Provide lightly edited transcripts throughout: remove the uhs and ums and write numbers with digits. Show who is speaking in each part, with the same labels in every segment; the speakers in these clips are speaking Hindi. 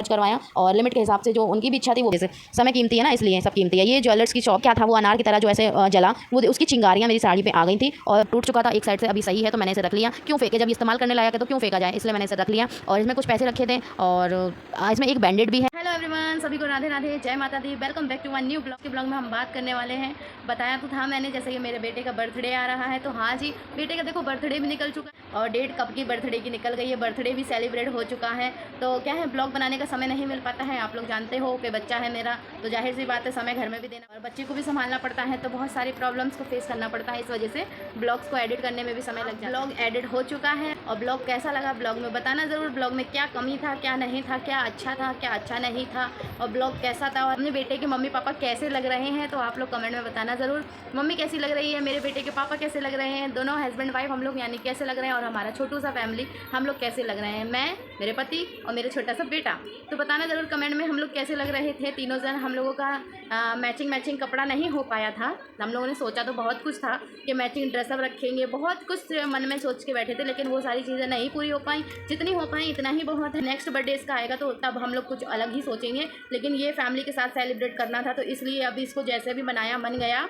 Speaker 1: करवाया और लिमिट के हिसाब से जो उनकी भी इच्छा थी वो जैसे समय कीमती है ना, इसलिए सब कीमती है। ये ज्वेलर्स की शॉप क्या था, वो अनार की तरह जो ऐसे जला, वो उसकी चिंगारियाँ मेरी साड़ी पे आ गई थी और टूट चुका था एक साइड से। अभी सही है तो मैंने इसे रख लिया, क्यों फेंके, जब इस्तेमाल करने लायक है तो क्यों फेंका जाए, इसलिए मैंने इसे रख लिया। और इसमें कुछ पैसे रखे थे और इसमें एक बैंडेड भी है। हेलो एवरीवन, सभी को राधे राधे, जय माता दी, welcome back to one new blog. के ब्लॉग में हम बात करने वाले हैं, बताया तो था मैंने, जैसे कि मेरे बेटे का बर्थडे आ रहा है। तो हाँ जी, बेटे का देखो बर्थडे भी निकल चुका है और डेट कब की बर्थडे की निकल गई है, बर्थडे भी सेलिब्रेट हो चुका है। तो क्या है, ब्लॉग बनाने का समय नहीं मिल पाता है। आप लोग जानते हो कि बच्चा है मेरा, तो जाहिर सी बात है समय घर में भी देना और बच्चे को भी संभालना पड़ता है, तो बहुत सारी प्रॉब्लम्स को फेस करना पड़ता है। इस वजह से ब्लॉग्स को एडिट करने में भी समय लग जाता है। ब्लॉग एडिट हो चुका है और ब्लॉग कैसा लगा ब्लॉग में बताना ज़रूर। ब्लॉग में क्या कमी था, क्या नहीं था, क्या अच्छा था, क्या अच्छा नहीं था, और ब्लॉग कैसा था, और अपने बेटे के मम्मी पापा कैसे लग रहे हैं, तो आप लोग कमेंट में बताना ज़रूर। मम्मी कैसी लग रही है, मेरे बेटे के पापा कैसे लग रहे हैं, दोनों हस्बैंड वाइफ हम लोग यानी कैसे लग रहे हैं, और हमारा छोटू सा फैमिली हम लोग कैसे लग रहे हैं, मैं, मेरे पति और मेरे छोटा सा बेटा। तो बताना ज़रूर कमेंट में हम लोग कैसे लग रहे थे तीनों जन। हम लोगों का मैचिंग कपड़ा नहीं हो पाया था। हम लोगों ने सोचा तो बहुत कुछ था कि मैचिंग ड्रेसअप रखेंगे, बहुत कुछ मन में सोच के बैठे थे, लेकिन वो सारी चीज़ें नहीं पूरी हो पाई। जितनी हो पाई इतना ही बहुत है। नेक्स्ट बर्थडे इसका आएगा तो तब हम लोग कुछ अलग ही सोचेंगे, लेकिन ये फैमिली के साथ सेलिब्रेट करना था, तो इसलिए अभी इसको जैसे भी बनाया बन गया,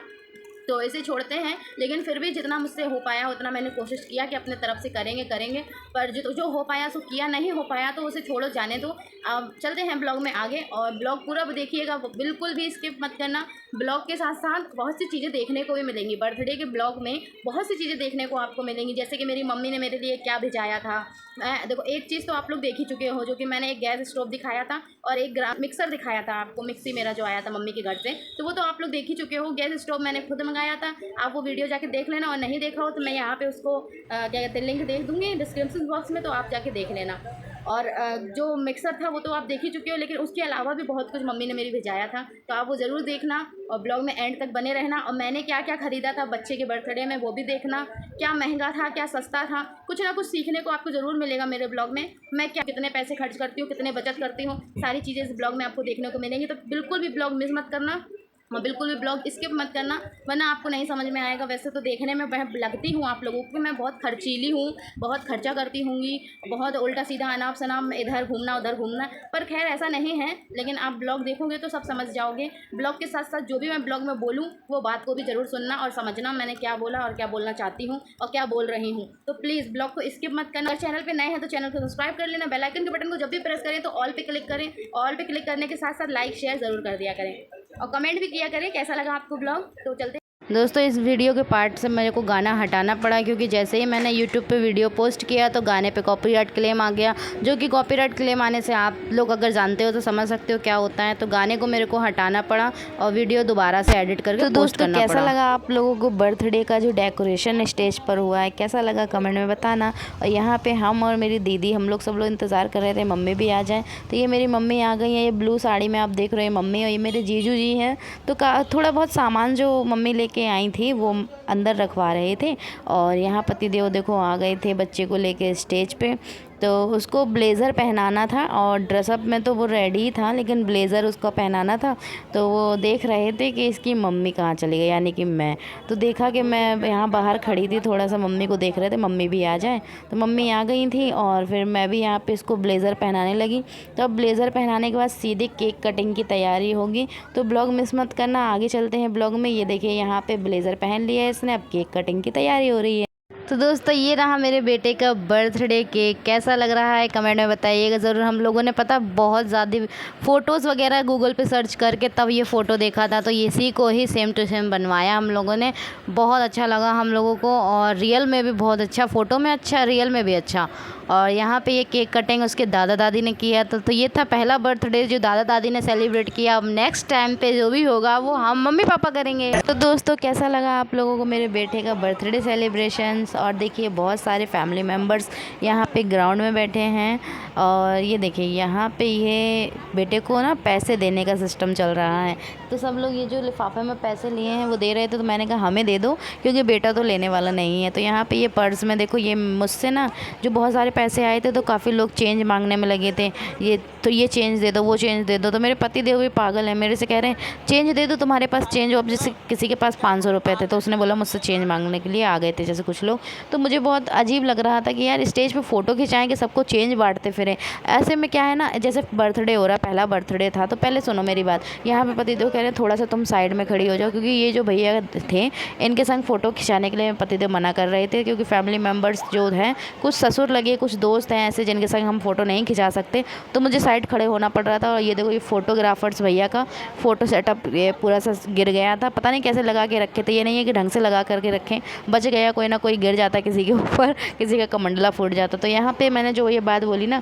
Speaker 1: तो इसे छोड़ते हैं। लेकिन फिर भी जितना मुझसे हो पाया उतना मैंने कोशिश किया कि अपने तरफ से करेंगे, पर जो हो पाया सो किया, नहीं हो पाया तो उसे छोड़ो, जाने दो। अब चलते हैं ब्लॉग में आगे, और ब्लॉग पूरा देखिएगा, बिल्कुल भी स्किप मत करना। ब्लॉग के साथ साथ बहुत सी चीज़ें देखने को भी मिलेंगी। बर्थडे के ब्लॉग में बहुत सी चीज़ें देखने को आपको मिलेंगी, जैसे कि मेरी मम्मी ने मेरे लिए क्या भिजाया था। देखो, एक चीज़ तो आप लोग देख ही चुके हो, जो कि मैंने एक गैस स्टोव दिखाया था और एक मिक्सर दिखाया था आपको, मिक्सी मेरा जो आया था मम्मी के घर से, तो वो तो आप लोग देख ही चुके हो। गैस स्टोव मैंने खुद मंगाया था, आप वो वीडियो जाके देख लेना, और नहीं देखा हो तो मैं यहाँ पे उसको क्या कहते हैं, लिंक दे दूँगी डिस्क्रिप्शन बॉक्स में, तो आप जाके देख लेना। और जो मिक्सर था वो तो आप देख ही चुके हो, लेकिन उसके अलावा भी बहुत कुछ मम्मी ने मेरी भिजाया था, तो आप वो ज़रूर देखना और ब्लॉग में एंड तक बने रहना। और मैंने क्या क्या ख़रीदा था बच्चे के बर्थडे में वो भी देखना, क्या महंगा था, क्या सस्ता था, कुछ ना कुछ सीखने को आपको ज़रूर मिलेगा मेरे ब्लॉग में। मैं क्या कितने पैसे खर्च करती हूँ, कितने बचत करती हूँ, सारी चीज़ें इस ब्लॉग में आपको देखने को मिलेंगी। तो बिल्कुल भी ब्लॉग मिस मत करना और बिल्कुल भी ब्लॉग स्किप मत करना, वरना आपको नहीं समझ में आएगा। वैसे तो देखने में मैं लगती हूँ आप लोगों को मैं बहुत खर्चीली हूँ, बहुत खर्चा करती होंगी, बहुत उल्टा सीधा अनाप शनाप इधर घूमना उधर घूमना, पर खैर ऐसा नहीं है। लेकिन आप ब्लॉग देखोगे तो सब समझ जाओगे। ब्लॉग के साथ साथ जो भी मैं ब्लॉग में बोलूँ वो बात को भी ज़रूर सुनना और समझना मैंने क्या बोला और क्या बोलना चाहती हूँ और क्या बोल रही हूँ। तो प्लीज़ ब्लॉग को स्किप मत करना। अगर चैनल पर नए हैं तो चैनल को सब्सक्राइब कर लेना, बेल आइकन के बटन को जब भी प्रेस करें तो ऑल पे क्लिक करें। ऑल पे क्लिक करने के साथ साथ लाइक शेयर ज़रूर कर दिया करें और कमेंट भी किया करें कैसा लगा आपको ब्लॉग। तो चलते दोस्तों, इस वीडियो के पार्ट से मेरे को गाना हटाना पड़ा, क्योंकि जैसे ही मैंने यूट्यूब पे वीडियो पोस्ट किया तो गाने पे कॉपीराइट क्लेम आ गया, जो कि कॉपीराइट क्लेम आने से आप लोग अगर जानते हो तो समझ सकते हो क्या होता है। तो गाने को मेरे को हटाना पड़ा और वीडियो दोबारा से एडिट करके तो पोस्ट करना पड़ा। कैसा लगा आप लोगों को बर्थडे का जो डेकोरेशन स्टेज पर हुआ है, कैसा लगा कमेंट में बताना। और यहाँ पर हम और मेरी दीदी, हम लोग सब लोग इंतज़ार कर रहे थे मम्मी भी आ जाएँ, तो ये मेरी मम्मी आ गई है। ये ब्लू साड़ी में आप देख रहे हैं मम्मी, और ये मेरे जीजू जी हैं। तो थोड़ा बहुत सामान जो मम्मी लेके आई थी वो अंदर रखवा रहे थे, और यहाँ पतिदेव देखो आ गए थे बच्चे को लेके स्टेज पे। तो उसको ब्लेज़र पहनाना था और ड्रेसअप में तो वो रेडी ही था, लेकिन ब्लेज़र उसको पहनाना था। तो वो देख रहे थे कि इसकी मम्मी कहाँ चली गई, यानी कि मैं। तो देखा कि मैं यहाँ बाहर खड़ी थी, थोड़ा सा मम्मी को देख रहे थे मम्मी भी आ जाए, तो मम्मी आ गई थी और फिर मैं भी यहाँ पे इसको ब्लेज़र पहनाने लगी। तो अब ब्लेज़र पहनाने के बाद सीधे केक कटिंग की तैयारी होगी, तो ब्लॉग मिस मत करना। आगे चलते हैं ब्लॉग में। ये देखिए यहाँ पर ब्लेज़र पहन लिया है इसने, अब केक कटिंग की तैयारी हो रही है। तो दोस्तों, ये रहा मेरे बेटे का बर्थडे केक। कैसा लग रहा है कमेंट में बताइएगा ज़रूर। हम लोगों ने पता बहुत ज़्यादा फ़ोटोज़ वगैरह गूगल पे सर्च करके तब ये फ़ोटो देखा था, तो इसी को ही सेम टू सेम बनवाया हम लोगों ने। बहुत अच्छा लगा हम लोगों को, और रियल में भी बहुत अच्छा, फ़ोटो में अच्छा, रियल में भी अच्छा। और यहाँ पे ये केक कटिंग उसके दादा दादी ने किया था। तो ये था पहला बर्थडे जो दादा दादी ने सेलिब्रेट किया। अब नेक्स्ट टाइम पे जो भी होगा वो हम मम्मी पापा करेंगे। तो दोस्तों, कैसा लगा आप लोगों को मेरे बेटे का बर्थडे सेलिब्रेशंस। और देखिए बहुत सारे फैमिली मेम्बर्स यहाँ पे ग्राउंड में बैठे हैं, और ये देखिए यहाँ पे ये बेटे को ना पैसे देने का सिस्टम चल रहा है। तो सब लोग ये जो लिफाफे में पैसे लिए हैं वो दे रहे थे, तो मैंने कहा हमें दे दो, क्योंकि बेटा तो लेने वाला नहीं है। तो यहाँ पे ये पर्स में देखो, ये मुझसे ना जो बहुत सारे पैसे आए थे, तो काफ़ी लोग चेंज मांगने में लगे थे। ये चेंज दे दो, वो चेंज दे दो। तो मेरे पति देव भी पागल है, मेरे से कह रहे हैं चेंज दे दो, तुम्हारे पास चेंज हो। अब जैसे किसी के पास 500 रुपये थे, तो उसने बोला मुझसे चेंज मांगने के लिए आ गए थे जैसे कुछ लोग, तो मुझे बहुत अजीब लग रहा था कि यार स्टेज पे फ़ोटो खिंचाएँ कि सबको चेंज बाँटते फिरें। ऐसे में क्या है ना, जैसे बर्थडे हो रहा है, पहला बर्थडे था, तो पहले सुनो मेरी बात। यहाँ पे पतिदेव कह रहे हैं थोड़ा-सा तुम साइड में खड़ी हो जाओ, क्योंकि ये जो भैया थे, इनके संग फ़ोटो खिंचाने के लिए पतिदेव मना कर रहे थे, क्योंकि फैमिली मेंबर्स जो हैं, कुछ ससुर लगे, कुछ दोस्त हैं ऐसे जिनके संग हम फ़ोटो नहीं खिंचा सकते, तो मुझे साइड खड़े होना पड़ रहा था। और ये देखो, ये फ़ोटोग्राफ़र्स भैया का फ़ोटो सेटअप ये पूरा सा गिर गया था। पता नहीं कैसे लगा के रखे थे, ये नहीं है कि ढंग से लगा करके रखें, बच गया, कोई ना कोई गिर जाता किसी के ऊपर, किसी का कमंडला फूट जाता। तो यहाँ पे मैंने जो ये बात बोली ना,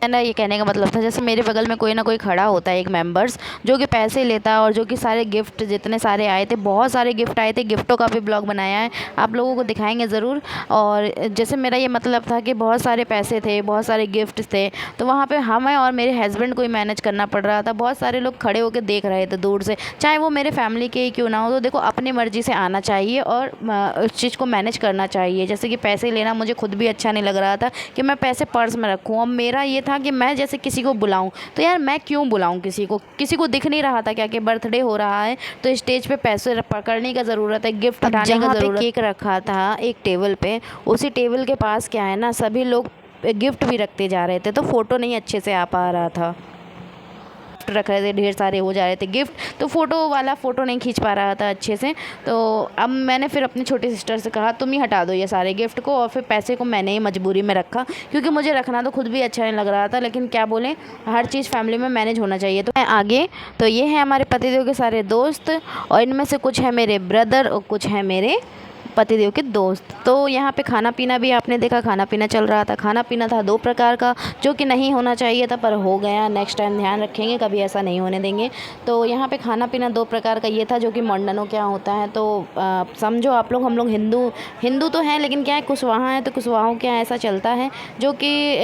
Speaker 1: मेरा ये कहने का मतलब था, जैसे मेरे बगल में कोई ना कोई खड़ा होता है, एक मेंबर्स जो कि पैसे लेता है, और जो कि सारे गिफ्ट जितने सारे आए थे, बहुत सारे गिफ्ट आए थे, गिफ्टों का भी ब्लॉग बनाया है, आप लोगों को दिखाएंगे ज़रूर। और जैसे मेरा ये मतलब था कि बहुत सारे पैसे थे, बहुत सारे गिफ्ट थे, तो वहाँ पे हमें और मेरे हस्बैंड को ही मैनेज करना पड़ रहा था। बहुत सारे लोग खड़े होकर देख रहे थे दूर से, चाहे वो मेरे फैमिली के ही क्यों ना हो। तो देखो, अपनी मर्ज़ी से आना चाहिए और उस चीज़ को मैनेज करना चाहिए। जैसे कि पैसे लेना मुझे खुद भी अच्छा नहीं लग रहा था कि मैं पैसे पर्स में रखूँ। अब मेरा ये था कि मैं जैसे किसी को बुलाऊं, तो यार मैं क्यों बुलाऊं किसी को दिख नहीं रहा था क्या कि बर्थडे हो रहा है, तो स्टेज पे पैसे पकड़ने का ज़रूरत है, गिफ्ट हटाने का ज़रूरत। केक रखा था एक टेबल पे, उसी टेबल के पास क्या है ना, सभी लोग गिफ्ट भी रखते जा रहे थे, तो फ़ोटो नहीं अच्छे से आ पा रहा था, रख रहे थे, ढेर सारे हो जा रहे थे गिफ्ट, तो फ़ोटो वाला फ़ोटो नहीं खींच पा रहा था अच्छे से। तो अब मैंने फिर अपनी छोटी सिस्टर से कहा तुम ही हटा दो ये सारे गिफ्ट को, और फिर पैसे को मैंने ही मजबूरी में रखा, क्योंकि मुझे रखना तो खुद भी अच्छा नहीं लग रहा था, लेकिन क्या बोलें, हर चीज़ फैमिली में मैनेज होना चाहिए। तो मैं आगे, तो ये है हमारे पतिदेव के सारे दोस्त, और इनमें से कुछ है मेरे ब्रदर और कुछ है मेरे पतिदेव के दोस्त। तो यहाँ पे खाना पीना भी आपने देखा, खाना पीना चल रहा था। खाना पीना था 2 प्रकार का, जो कि नहीं होना चाहिए था पर हो गया। नेक्स्ट टाइम ध्यान रखेंगे, कभी ऐसा नहीं होने देंगे। तो यहाँ पे खाना पीना 2 प्रकार का ये था, जो कि मंडनों के यहाँ होता है। तो समझो आप लोग, हम लोग हिंदू तो हैं, लेकिन क्या है, कुशवाहा है, तो कुशवाहों के यहाँ ऐसा चलता है, जो कि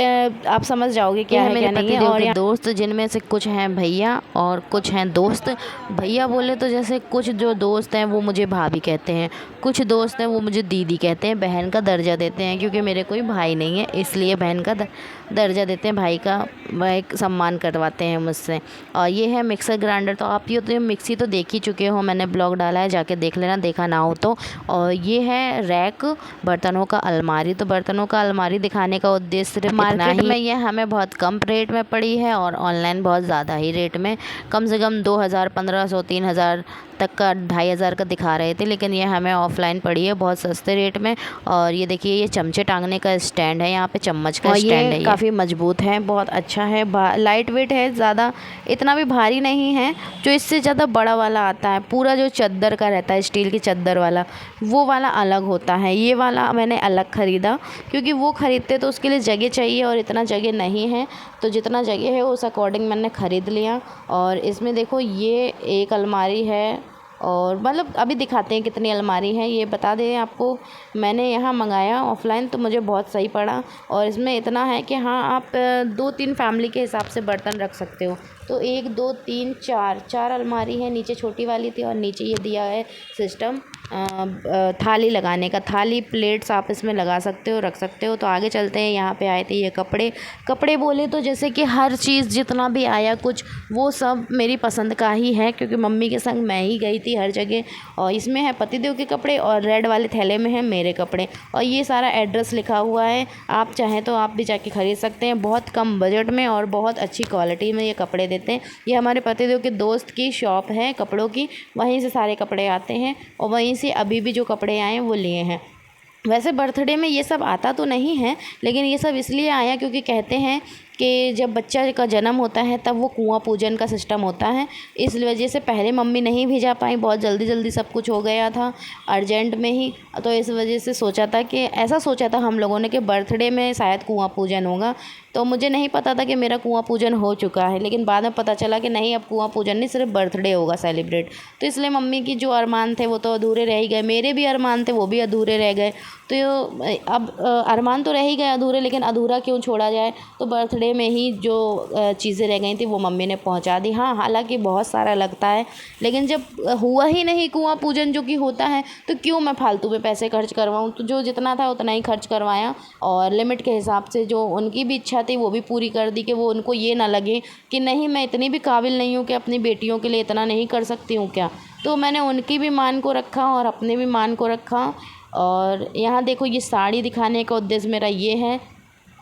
Speaker 1: आप समझ जाओगे क्या है क्या नहीं है। और दोस्त जिनमें से कुछ हैं भैया और कुछ हैं दोस्त। भैया बोले तो जैसे कुछ जो दोस्त हैं वो मुझे भाभी कहते हैं, कुछ दोस्त हैं वो मुझे दीदी कहते हैं, बहन का दर्जा देते हैं, क्योंकि मेरे कोई भाई नहीं है, इसलिए बहन का दर्जा देते हैं, भाई का एक सम्मान करवाते हैं मुझसे। और ये है मिक्सर ग्राइंडर, तो आप ये तो मिक्सी तो देख ही चुके हो, मैंने ब्लॉग डाला है, जाके देख लेना देखा ना हो तो। और ये है रैक, बर्तनों का अलमारी। तो बर्तनों का अलमारी दिखाने का उद्देश्य सिर्फ मार्केट में ये हमें बहुत कम रेट में पड़ी है, और ऑनलाइन बहुत ज़्यादा ही रेट में, कम से कम 2000, 1500, 3000 तक का, 2500 का दिखा रहे थे, लेकिन ये हमें ऑफलाइन पड़ी है बहुत सस्ते रेट में। और ये देखिए, ये चमचे टांगने का स्टैंड है, यहाँ पे चम्मच का स्टैंड है, काफ़ी मजबूत है, बहुत अच्छा है, लाइट वेट है, ज़्यादा इतना भी भारी नहीं है। जो इससे ज़्यादा बड़ा वाला आता है, पूरा जो चद्दर का रहता है, स्टील की चद्दर वाला, वो वाला अलग होता है। ये वाला मैंने अलग ख़रीदा, क्योंकि वो ख़रीदते तो उसके लिए जगह चाहिए, और इतना जगह नहीं है, तो जितना जगह है उस अकॉर्डिंग मैंने ख़रीद लिया। और इसमें देखो, ये एक अलमारी है, और मतलब अभी दिखाते हैं कितनी अलमारी है, ये बता दें आपको। मैंने यहाँ मंगाया ऑफ़लाइन, तो मुझे बहुत सही पड़ा, और इसमें इतना है कि हाँ, आप 2-3 फैमिली के हिसाब से बर्तन रख सकते हो। तो 1 2 3 4 अलमारी है, नीचे छोटी वाली थी, और नीचे ये दिया है सिस्टम थाली लगाने का, थाली प्लेट्स आप इसमें लगा सकते हो, रख सकते हो। तो आगे चलते हैं, यहाँ पे आए थे ये कपड़े बोले तो जैसे कि हर चीज़ जितना भी आया कुछ, वो सब मेरी पसंद का ही है, क्योंकि मम्मी के संग मैं ही गई थी हर जगह। और इसमें है पतिदेव के कपड़े, और रेड वाले थैले में है मेरे कपड़े, और ये सारा एड्रेस लिखा हुआ है, आप चाहें तो आप भी जाके ख़रीद सकते हैं, बहुत कम बजट में और बहुत अच्छी क्वालिटी में ये कपड़े देते हैं। ये हमारे पतिदेव के दोस्त की शॉप है कपड़ों की, वहीं से सारे कपड़े आते हैं, और वहीं से अभी भी जो कपड़े आए हैं वो लिए हैं। वैसे बर्थडे में ये सब आता तो नहीं है, लेकिन ये सब इसलिए आया क्योंकि कहते हैं कि जब बच्चा का जन्म होता है तब वो कुआं पूजन का सिस्टम होता है। इस वजह से पहले मम्मी नहीं भेजा पाई, बहुत जल्दी सब कुछ हो गया था अर्जेंट में ही, तो इस वजह से ऐसा सोचा था हम लोगों ने कि बर्थडे में शायद कुआं पूजन होगा। तो मुझे नहीं पता था कि मेरा कुआं पूजन हो चुका है, लेकिन बाद में पता चला कि नहीं, अब कुआं पूजन नहीं, सिर्फ बर्थडे होगा सेलिब्रेट। तो इसलिए मम्मी की जो अरमान थे वो तो अधूरे रह ही गए, मेरे भी अरमान थे वो भी अधूरे रह गए। तो अब अरमान तो रह ही गए अधूरे, लेकिन अधूरा क्यों छोड़ा जाए। तो बर्थडे में ही जो चीज़ें रह गई थी वो मम्मी ने पहुंचा दी। हाँ, हालांकि बहुत सारा लगता है, लेकिन जब हुआ ही नहीं कुआं पूजन जो कि होता है, तो क्यों मैं फालतू में पैसे खर्च करवाऊँ। तो जो जितना था उतना ही खर्च करवाया, और लिमिट के हिसाब से जो उनकी भी इच्छा थी वो भी पूरी कर दी, कि वो उनको ये ना लगे कि नहीं, मैं इतनी भी काबिल नहीं हूँ कि अपनी बेटियों के लिए इतना नहीं कर सकती हूँ क्या। तो मैंने उनकी भी मान को रखा और अपने भी मान को रखा, और यहाँ देखो ये साड़ी दिखाने का उद्देश्य मेरा ये है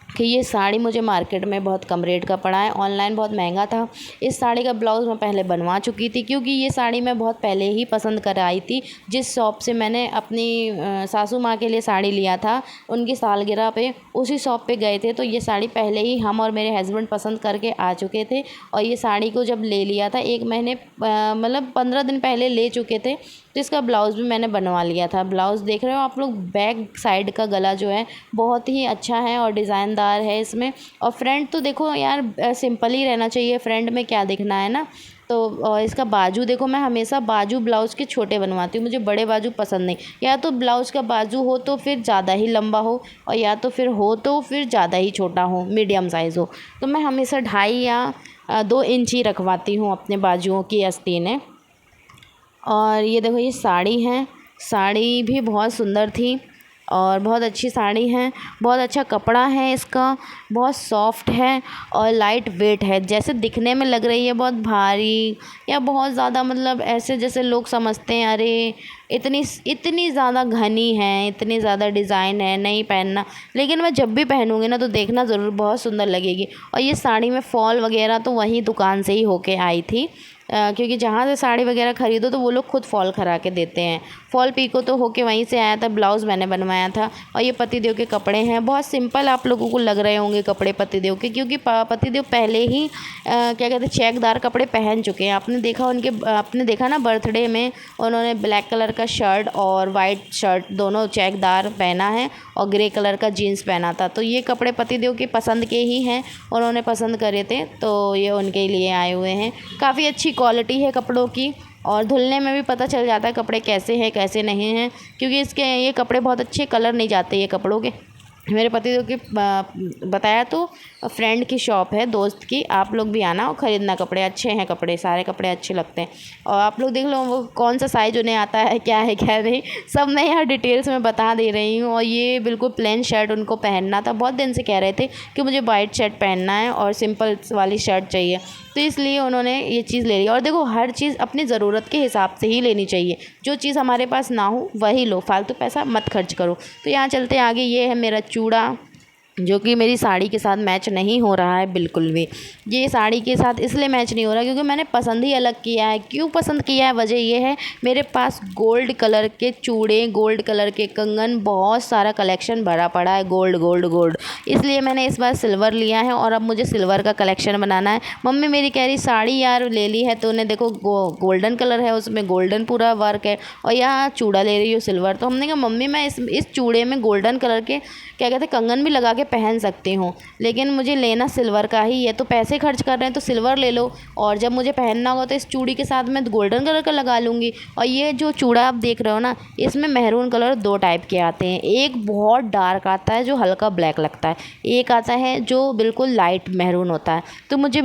Speaker 1: कि ये साड़ी मुझे मार्केट में बहुत कम रेट का पड़ा है, ऑनलाइन बहुत महंगा था। इस साड़ी का ब्लाउज़ मैं पहले बनवा चुकी थी, क्योंकि ये साड़ी मैं बहुत पहले ही पसंद कर आई थी। जिस शॉप से मैंने अपनी सासू माँ के लिए साड़ी लिया था, उनकी सालगिरह पे उसी शॉप पे गए थे, तो ये साड़ी पहले ही हम और मेरे हस्बैंड पसंद करके आ चुके थे। और ये साड़ी को जब ले लिया था 1 महीने मतलब 15 दिन पहले ले चुके थे, तो इसका ब्लाउज़ भी मैंने बनवा लिया था। ब्लाउज़ देख रहे हो आप लोग, बैक साइड का गला जो है बहुत ही अच्छा है और डिज़ाइनदार है इसमें। और फ्रंट तो देखो यार सिंपल ही रहना चाहिए, फ्रंट में क्या दिखना है ना। तो इसका बाजू देखो, मैं हमेशा बाजू ब्लाउज़ के छोटे बनवाती हूँ, मुझे बड़े बाजू पसंद नहीं। या तो ब्लाउज़ का बाजू हो तो फिर ज़्यादा ही लंबा हो, और या तो फिर हो तो फिर ज़्यादा ही छोटा हो, मीडियम साइज़ हो। तो मैं हमेशा 2.5 या 2 इंच ही रखवाती हूँ अपने बाजुओं की आस्तीनें। और ये देखो ये साड़ी है, साड़ी भी बहुत सुंदर थी और बहुत अच्छी साड़ी है, बहुत अच्छा कपड़ा है इसका, बहुत सॉफ्ट है और लाइट वेट है। जैसे दिखने में लग रही है बहुत भारी या बहुत ज़्यादा, मतलब ऐसे जैसे लोग समझते हैं अरे इतनी ज़्यादा घनी है, इतनी ज़्यादा डिज़ाइन है, नहीं पहनना। लेकिन मैं जब भी पहनूँगी ना तो देखना ज़रूर, बहुत सुंदर लगेगी। और ये साड़ी में फॉल वगैरह तो वहीं दुकान से ही होके आई थी, क्योंकि जहाँ से साड़ी वगैरह ख़रीदो तो वो लोग खुद फॉल करा के देते हैं। फॉल पीको तो होके वहीं से आया था। ब्लाउज़ मैंने बनवाया था। और ये पतिदेव के कपड़े हैं, बहुत सिंपल आप लोगों को लग रहे होंगे कपड़े पतिदेव के, क्योंकि पतिदेव पहले ही क्या कहते हैं चेकदार कपड़े पहन चुके हैं। आपने देखा ना बर्थडे में उन्होंने ब्लैक कलर का शर्ट और वाइट शर्ट दोनों चेकदार पहना है और ग्रे कलर का जीन्स पहना था। तो ये कपड़े पतिदेव की पसंद के ही हैं, उन्होंने पसंद करे थे तो ये उनके लिए आए हुए हैं। काफ़ी अच्छी क्वालिटी है कपड़ों की, और धुलने में भी पता चल जाता है कपड़े कैसे हैं कैसे नहीं हैं, क्योंकि इसके ये कपड़े बहुत अच्छे, कलर नहीं जाते ये कपड़ों के। मेरे पतिदेव की बताया तो फ्रेंड की शॉप है, दोस्त की, आप लोग भी आना और ख़रीदना। कपड़े अच्छे हैं, कपड़े सारे कपड़े अच्छे लगते हैं। और आप लोग देख लो वो कौन सा साइज़ उन्हें आता है क्या नहीं, सब मैं यहाँ डिटेल्स में बता दे रही हूँ। और ये बिल्कुल प्लेन शर्ट उनको पहनना था, बहुत दिन से कह रहे थे कि मुझे वाइट शर्ट पहनना है और सिंपल वाली शर्ट चाहिए, तो इसलिए उन्होंने ये चीज़ ले ली। और देखो हर चीज़ अपनी ज़रूरत के हिसाब से ही लेनी चाहिए, जो चीज़ हमारे पास ना हो वही लो, फालतू पैसा मत खर्च करो। तो यहाँ चलते आगे, ये है मेरा चूड़ा जो कि मेरी साड़ी के साथ मैच नहीं हो रहा है बिल्कुल भी। ये साड़ी के साथ इसलिए मैच नहीं हो रहा क्योंकि मैंने पसंद ही अलग किया है। क्यों पसंद किया है, वजह ये है मेरे पास गोल्ड कलर के चूड़े, गोल्ड कलर के कंगन, बहुत सारा कलेक्शन भरा पड़ा है, गोल्ड गोल्ड गोल्ड। इसलिए मैंने इस बार सिल्वर लिया है और अब मुझे सिल्वर का कलेक्शन बनाना है। मम्मी मेरी कह रही साड़ी यार ले ली है तो उन्हें देखो गोल्डन कलर है, उसमें गोल्डन पूरा वर्क है, और यहाँ चूड़ा ले रही हो सिल्वर। तो हमने कहा मम्मी मैं इस चूड़े में गोल्डन कलर के क्या कहते हैं कंगन भी लगा के पहन सकती हूँ, लेकिन मुझे लेना सिल्वर का ही है। तो पैसे खर्च कर रहे हैं तो सिल्वर ले लो, और जब मुझे पहनना होगा तो इस चूड़ी के साथ मैं गोल्डन कलर का लगा लूँगी। और ये जो चूड़ा आप देख रहे हो ना, इसमें मेहरून कलर 2 टाइप के आते हैं। एक बहुत डार्क आता है जो हल्का ब्लैक लगता है, एक आता है जो बिल्कुल लाइट मेहरून होता है। तो मुझे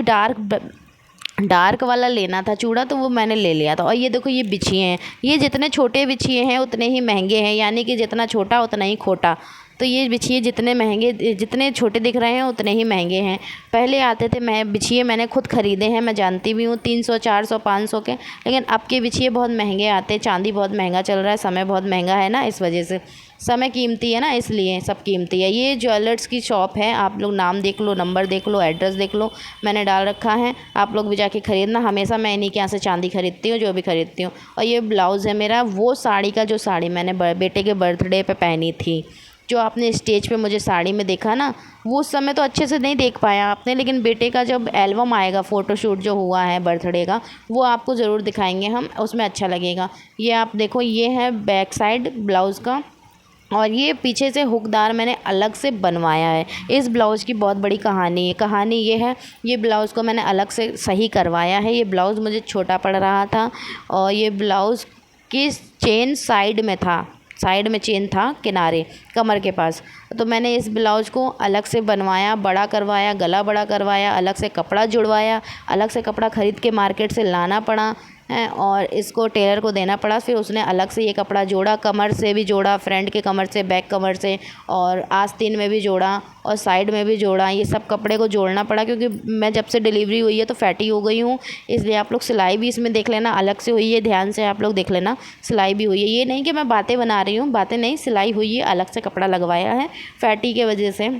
Speaker 1: डार्क वाला लेना था चूड़ा, तो वो मैंने ले लिया था। और ये देखो ये बिछिए हैं, ये जितने छोटे बिछिए हैं उतने ही महंगे हैं, यानी कि जितना छोटा उतना ही खोटा। तो ये बिछिए जितने छोटे दिख रहे हैं उतने ही महंगे हैं। पहले आते थे, मैं बिछिए मैंने खुद ख़रीदे हैं, मैं जानती भी हूँ 300 400 500 के, लेकिन अब के बिछिए बहुत महंगे आते हैं। चांदी बहुत महंगा चल रहा है, समय बहुत महंगा है ना, इस वजह से समय कीमती है ना, इसलिए सब कीमती है। ये ज्वेलर्स की शॉप है, आप लोग नाम देख लो, नंबर देख लो, एड्रेस देख लो, मैंने डाल रखा है, आप लोग भी जाके ख़रीदना। हमेशा मैं इन्हीं के यहाँ से चांदी खरीदती हूँ, जो भी खरीदती हूँ। और ये ब्लाउज़ है मेरा वो साड़ी का, जो साड़ी मैंने बेटे के बर्थडे पे पहनी थी, जो आपने स्टेज पे मुझे साड़ी में देखा ना, वो उस समय तो अच्छे से नहीं देख पाया आपने, लेकिन बेटे का जब एल्बम आएगा, फ़ोटोशूट जो हुआ है बर्थडे का, वो आपको ज़रूर दिखाएंगे हम, उसमें अच्छा लगेगा। ये आप देखो, ये है बैक साइड ब्लाउज़ का, और ये पीछे से हुकदार मैंने अलग से बनवाया है। इस ब्लाउज़ की बहुत बड़ी कहानी ये है, ये ब्लाउज़ को मैंने अलग से सही करवाया है। ये ब्लाउज़ मुझे छोटा पड़ रहा था, और ये ब्लाउज़ की चेन साइड में चेन था किनारे कमर के पास, तो मैंने इस ब्लाउज़ को अलग से बनवाया, बड़ा करवाया, गला बड़ा करवाया, अलग से कपड़ा जुड़वाया, अलग से कपड़ा ख़रीद के मार्केट से लाना पड़ा। हैं और इसको टेलर को देना पड़ा। फिर उसने अलग से ये कपड़ा जोड़ा, कमर से भी जोड़ा, फ्रंट के कमर से, बैक कमर से, और आस्तीन में भी जोड़ा और साइड में भी जोड़ा। ये सब कपड़े को जोड़ना पड़ा क्योंकि मैं जब से डिलीवरी हुई है तो फैटी हो गई हूँ, इसलिए आप लोग सिलाई भी इसमें देख लेना, अलग से हुई है, ध्यान से आप लोग देख लेना, सिलाई भी हुई है। ये नहीं कि मैं बातें बना रही हूँ, बातें नहीं, सिलाई हुई है, अलग से कपड़ा लगवाया है फैटी के वजह से।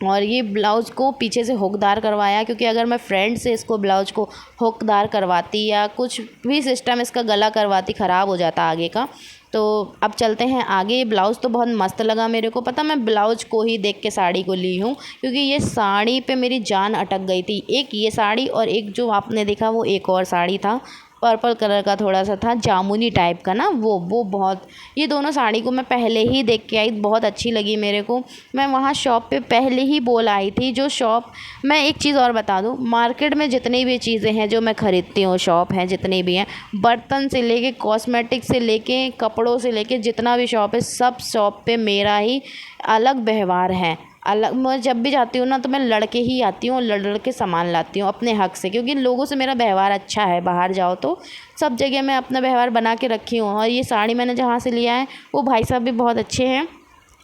Speaker 1: और ये ब्लाउज़ को पीछे से हुकदार करवाया क्योंकि अगर मैं फ्रंट से इसको ब्लाउज़ को हुकदार करवाती या कुछ भी सिस्टम इसका गला करवाती, ख़राब हो जाता आगे का। तो अब चलते हैं आगे। ये ब्लाउज़ तो बहुत मस्त लगा मेरे को, पता मैं ब्लाउज़ को ही देख के साड़ी को ली हूँ क्योंकि ये साड़ी पे मेरी जान अटक गई थी। एक ये साड़ी और एक जो आपने देखा वो एक और साड़ी था, पर्पल कलर का थोड़ा सा था, जामुनी टाइप का ना, वो बहुत, ये दोनों साड़ी को मैं पहले ही देख के आई, बहुत अच्छी लगी मेरे को। मैं वहाँ शॉप पे पहले ही बोल आई थी। जो शॉप, मैं एक चीज़ और बता दूँ, मार्केट में जितनी भी चीज़ें हैं जो मैं ख़रीदती हूँ, शॉप हैं जितनी भी हैं, बर्तन से लेके कॉस्मेटिक से लेके कपड़ों से लेके जितना भी शॉप है, सब शॉप पे मेरा ही अलग व्यवहार है। अलग, मैं जब भी जाती हूँ ना तो मैं लड़के ही आती हूँ, लड़ के सामान लाती हूँ अपने हक़ से, क्योंकि लोगों से मेरा व्यवहार अच्छा है। बाहर जाओ तो सब जगह मैं अपना व्यवहार बना के रखी हूँ। और ये साड़ी मैंने जहाँ से लिया है वो भाई साहब भी बहुत अच्छे हैं,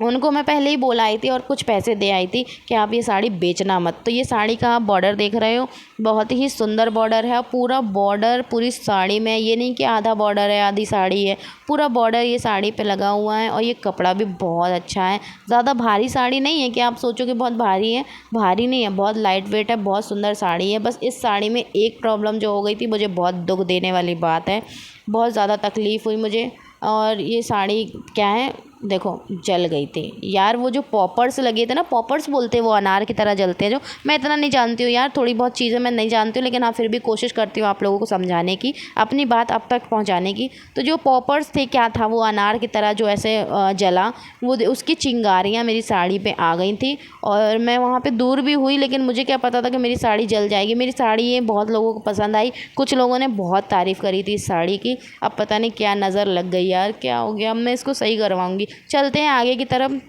Speaker 1: उनको मैं पहले ही बोल आई थी और कुछ पैसे दे आई थी कि आप ये साड़ी बेचना मत। तो ये साड़ी का आप बॉर्डर देख रहे हो, बहुत ही सुंदर बॉर्डर है। पूरा बॉर्डर पूरी साड़ी में, ये नहीं कि आधा बॉर्डर है आधी साड़ी है, पूरा बॉर्डर ये साड़ी पे लगा हुआ है। और ये कपड़ा भी बहुत अच्छा है, ज़्यादा भारी साड़ी नहीं है कि आप सोचो कि बहुत भारी है, भारी नहीं है, बहुत लाइट वेट है, बहुत सुंदर साड़ी है। बस इस साड़ी में एक प्रॉब्लम जो हो गई थी, मुझे बहुत दुख देने वाली बात है, बहुत ज़्यादा तकलीफ़ हुई मुझे। और ये साड़ी क्या है, देखो जल गई थी यार। वो जो पॉपर्स लगे थे ना, पॉपर्स बोलते हैं, वो अनार की तरह जलते हैं जो, मैं इतना नहीं जानती हूँ यार, थोड़ी बहुत चीज़ें मैं नहीं जानती हूँ, लेकिन हाँ फिर भी कोशिश करती हूँ आप लोगों को समझाने की, अपनी बात अब तक पहुँचाने की। तो जो पॉपर्स थे, क्या था वो, अनार की तरह जो ऐसे जला, वो उसकी चिंगारियाँ मेरी साड़ी पे आ गई थी। और मैं वहाँ पे दूर भी हुई, लेकिन मुझे क्या पता था कि मेरी साड़ी जल जाएगी। मेरी साड़ी ये बहुत लोगों को पसंद आई, कुछ लोगों ने बहुत तारीफ़ करी थी इस साड़ी की। अब पता नहीं क्या नज़र लग गई यार, क्या हो गया, अब मैं इसको सही करवाऊँगी। चलते हैं आगे की तरफ।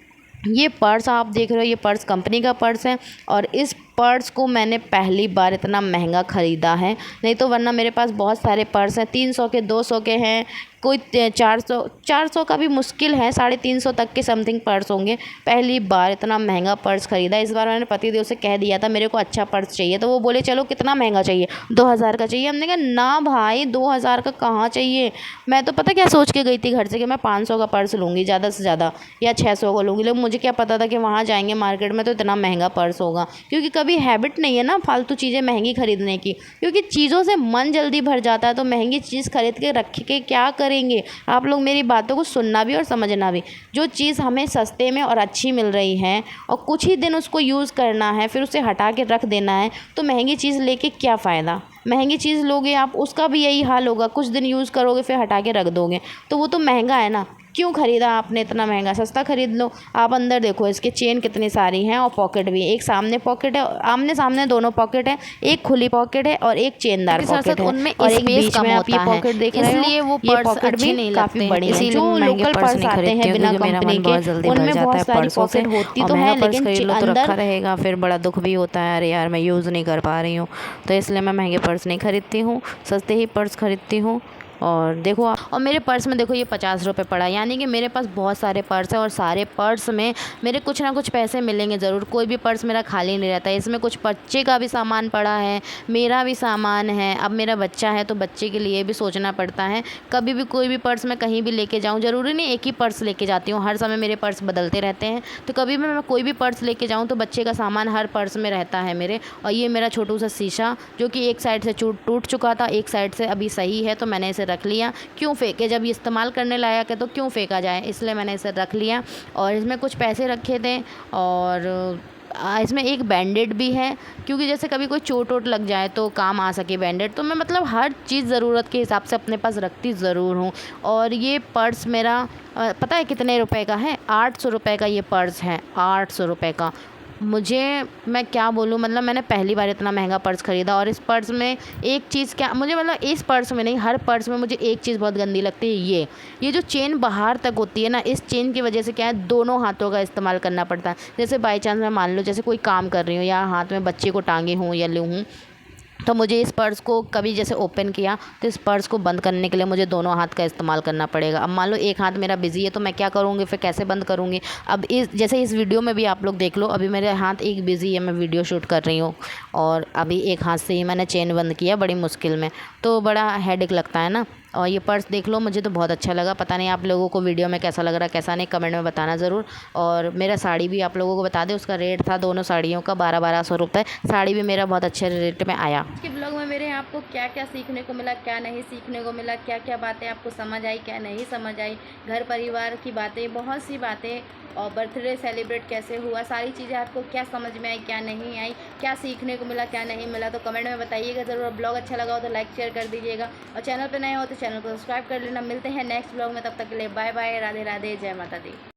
Speaker 1: ये पर्स आप देख रहे हो, ये पर्स कंपनी का पर्स है और इस पर्स को मैंने पहली बार इतना महंगा ख़रीदा है, नहीं तो वरना मेरे पास बहुत सारे पर्स हैं, 300 के, 200 के हैं, कोई 400 का भी मुश्किल है, 350 तक के समथिंग पर्स होंगे। पहली बार इतना महंगा पर्स ख़रीदा। इस बार मैंने पतिदेव से कह दिया था मेरे को अच्छा पर्स चाहिए, तो वो बोले चलो कितना महंगा चाहिए, 2000 का चाहिए। हमने कहा ना भाई, 2000 का कहाँ चाहिए। मैं तो पता क्या सोच के गई थी घर से कि मैं 500 का पर्स लूँगी ज़्यादा से ज़्यादा, या 600 का लूँगी, लेकिन मुझे क्या पता था कि वहाँ जाएंगे मार्केट में तो इतना महंगा पर्स होगा, क्योंकि कभी हैबिट नहीं है ना फालतू चीज़ें महंगी ख़रीदने की, क्योंकि चीज़ों से मन जल्दी भर जाता है। तो महंगी चीज़ खरीद के रख के क्या करेंगे। आप लोग मेरी बातों को सुनना भी और समझना भी। जो चीज़ हमें सस्ते में और अच्छी मिल रही है और कुछ ही दिन उसको यूज़ करना है, फिर उसे हटा के रख देना है, तो महंगी चीज़ लेके क्या फ़ायदा। महंगी चीज़ लोगे आप, उसका भी यही हाल होगा, कुछ दिन यूज़ करोगे फिर हटा के रख दोगे, तो वो तो महंगा है ना। क्यों ख़रीदा आपने इतना महंगा, सस्ता ख़रीद लो। आप अंदर देखो, इसके चेन कितनी सारी हैं और पॉकेट भी, एक सामने पॉकेट है, आमने सामने दोनों पॉकेट है, एक खुली पॉकेट है और एक चेनदार पॉकेट है,
Speaker 2: उनमें
Speaker 1: और एक
Speaker 2: स्पेस
Speaker 1: बीच
Speaker 2: कम
Speaker 1: में आप ये
Speaker 2: होता है,
Speaker 1: पॉकेट देख रहे हो,
Speaker 2: इसलिए वो
Speaker 1: ये
Speaker 2: पर्स
Speaker 1: पॉकेट
Speaker 2: अच्छे
Speaker 1: भी
Speaker 2: नहीं
Speaker 1: काफ़ी
Speaker 2: लगते,
Speaker 1: बड़ी है।
Speaker 2: इसीलिए
Speaker 1: जो
Speaker 2: मैं महंगे
Speaker 1: लोकल
Speaker 2: पर्स
Speaker 1: पर्स
Speaker 2: नहीं
Speaker 1: आते
Speaker 2: खरीदती
Speaker 1: हैं
Speaker 2: हूँ,
Speaker 1: बिना
Speaker 2: क्योंकि मेरा
Speaker 1: कंपनी
Speaker 2: मन
Speaker 1: के,
Speaker 2: बहुत जल्दी भर
Speaker 1: उनमें
Speaker 2: जाता
Speaker 1: बहुत
Speaker 2: है
Speaker 1: सारी
Speaker 2: पर्सों से।
Speaker 1: पॉकेट होती
Speaker 2: और
Speaker 1: तो
Speaker 2: महंगा
Speaker 1: है,
Speaker 2: पर्स
Speaker 1: लेकिन
Speaker 2: खरीद लो तो रखा
Speaker 1: अंदर
Speaker 2: रहेगा, फिर बड़ा दुख भी होता है, अरे यार मैं यूज़ नहीं कर पा रही हूँ। तो इसलिए मैं महंगे पर्स नहीं खरीदती हूँ, सस्ते ही पर्स खरीदती हूँ। और देखो आप, और मेरे पर्स में देखो ये 50 रुपये पड़ा, यानी कि मेरे पास बहुत सारे पर्स हैं और सारे पर्स में मेरे कुछ ना कुछ पैसे मिलेंगे ज़रूर। कोई भी पर्स मेरा खाली नहीं रहता है। इसमें कुछ बच्चे का भी सामान पड़ा है, मेरा भी सामान है। अब मेरा बच्चा है तो बच्चे के लिए भी सोचना पड़ता है। कभी भी कोई भी पर्स मैं कहीं भी लेके जाऊँ, ज़रूरी नहीं एक ही पर्स लेके जाती हूँ, हर समय मेरे पर्स बदलते रहते हैं। तो कभी भी मैं कोई भी पर्स लेके जाऊँ तो बच्चे का सामान हर पर्स में रहता है मेरे। और ये मेरा छोटू सा शीशा जो कि एक साइड से टूट चुका था, एक साइड से अभी सही है, तो मैंने इसे रख लिया। क्यों फेंके, जब ये इस्तेमाल करने लायक है तो क्यों फेंका जाए, इसलिए मैंने इसे रख लिया। और इसमें कुछ पैसे रखे थे और इसमें एक बैंडेड भी है, क्योंकि जैसे कभी कोई चोट वोट लग जाए तो काम आ सके बैंडेड। तो मैं मतलब हर चीज़ ज़रूरत के हिसाब से अपने पास रखती ज़रूर हूँ। और ये पर्स मेरा पता है कितने रुपए का है, 800 रुपये का ये पर्स है, 800 रुपये का। मुझे, मैं क्या बोलूँ, मतलब मैंने पहली बार इतना महंगा पर्स ख़रीदा। और इस पर्स में एक चीज़ क्या, मुझे मतलब इस पर्स में नहीं, हर पर्स में मुझे एक चीज़ बहुत गंदी लगती है, ये जो चेन बाहर तक होती है ना, इस चेन की वजह से क्या है, दोनों हाथों का इस्तेमाल करना पड़ता है। जैसे बाई चांस मैं मान लो जैसे कोई काम कर रही हूँ या हाथ में बच्चे को टांगे हूँ या लूँ हूँ, तो मुझे इस पर्स को कभी जैसे ओपन किया तो इस पर्स को बंद करने के लिए मुझे दोनों हाथ का इस्तेमाल करना पड़ेगा। अब मान लो एक हाथ मेरा बिज़ी है तो मैं क्या करूँगी, फिर कैसे बंद करूँगी। अब इस वीडियो में भी आप लोग देख लो, अभी मेरे हाथ एक बिज़ी है, मैं वीडियो शूट कर रही हूँ और अभी एक हाथ से ही मैंने चेन बंद किया बड़ी मुश्किल में, तो बड़ा हेडेक लगता है ना। और ये पर्स देख लो, मुझे तो बहुत अच्छा लगा। पता नहीं आप लोगों को वीडियो में कैसा लग रहा है कैसा नहीं, कमेंट में बताना ज़रूर। और मेरा साड़ी भी आप लोगों को बता दें, उसका रेट था दोनों साड़ियों का 1200 रुपये। साड़ी भी मेरा बहुत अच्छे रेट में आया।
Speaker 1: आज के ब्लॉग में मेरे आपको क्या क्या सीखने को मिला, क्या नहीं सीखने को मिला, क्या क्या बातें आपको समझ आई, क्या नहीं समझ आई, घर परिवार की बातें, बहुत सी बातें, और बर्थडे सेलिब्रेट कैसे हुआ, सारी चीज़ें आपको क्या समझ में आई, क्या नहीं आई, क्या सीखने को मिला, क्या नहीं मिला, तो कमेंट में बताइएगा ज़रूर। ब्लॉग अच्छा लगा हो तो लाइक शेयर कर दीजिएगा, और चैनल पर नए हो तो चैनल को सब्सक्राइब कर लेना। मिलते हैं नेक्स्ट ब्लॉग में, तब तक के लिए बाय बाय, राधे राधे, जय माता दी।